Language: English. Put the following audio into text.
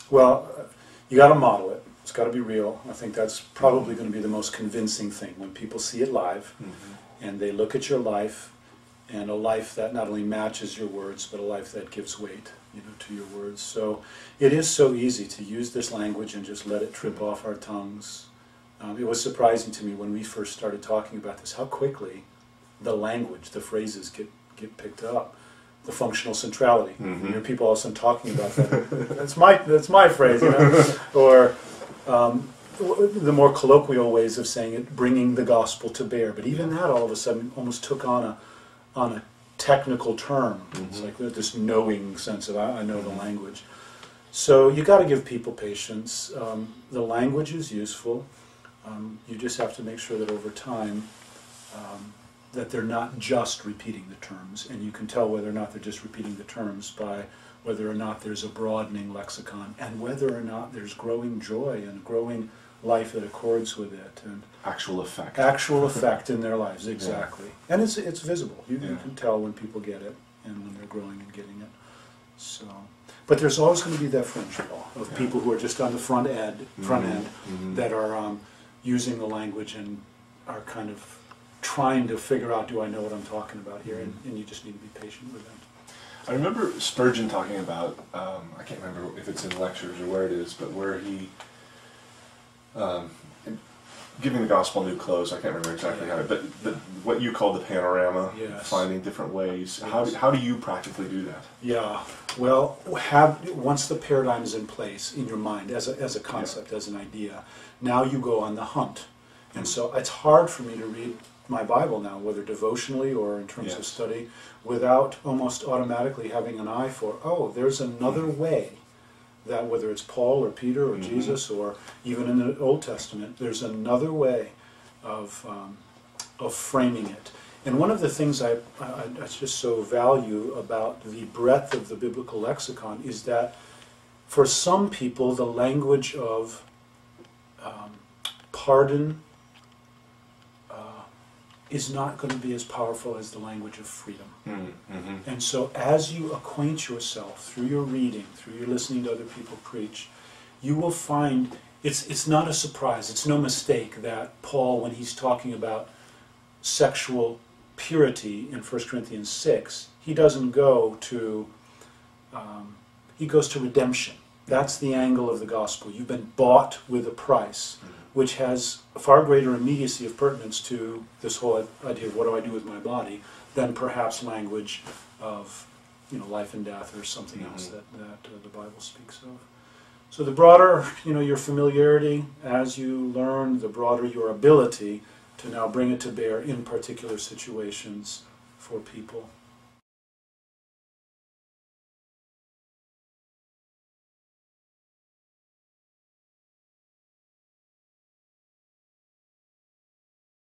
Well, you got to model it. It's got to be real. I think that's probably going to be the most convincing thing when people see it live, and they look at your life, and a life that not only matches your words, but a life that gives weight, to your words. So it is so easy to use this language and just let it trip off our tongues. It was surprising to me when we first started talking about this, how quickly the language, the phrases get picked up. The functional centrality. You hear people all of a sudden talking about that. That's my phrase, Or the more colloquial ways of saying it, bringing the gospel to bear. But even that all of a sudden almost took on a technical term. It's like this knowing sense of I know the language. So you got to give people patience. The language is useful. You just have to make sure that over time that they're not just repeating the terms, and you can tell whether or not they're just repeating the terms by whether or not there's a broadening lexicon, and whether or not there's growing joy and growing life that accords with it, and actual effect in their lives, exactly. Yeah. And it's visible. You can tell when people get it and when they're growing and getting it. So, but there's always going to be that fringe of people who are just on the front end that are using the language and are kind of trying to figure out, do I know what I'm talking about here? And you just need to be patient with them. I remember Spurgeon talking about, I can't remember if it's in lectures or where it is, but where he, giving the gospel new clothes, I can't remember exactly how, but what you call the panorama, finding different ways. Yes. How do you practically do that? Yeah, well, once the paradigm is in place in your mind as a concept, as an idea, now you go on the hunt. And so it's hard for me to read my Bible now, whether devotionally or in terms of study, without almost automatically having an eye for, there's another way that, whether it's Paul or Peter or Jesus or even in the Old Testament, there's another way of framing it. And one of the things I just so value about the breadth of the biblical lexicon is that for some people the language of pardon is not going to be as powerful as the language of freedom. And so as you acquaint yourself through your reading, through your listening to other people preach, you will find it's not a surprise, it's no mistake that Paul, when he's talking about sexual purity in 1 Corinthians 6, he doesn't go to, he goes to redemption. That's the angle of the gospel. You've been bought with a price, which has a far greater immediacy of pertinence to this whole idea of what do I do with my body than perhaps language of life and death or something else that the Bible speaks of. So the broader your familiarity as you learn, the broader your ability to now bring it to bear in particular situations for people.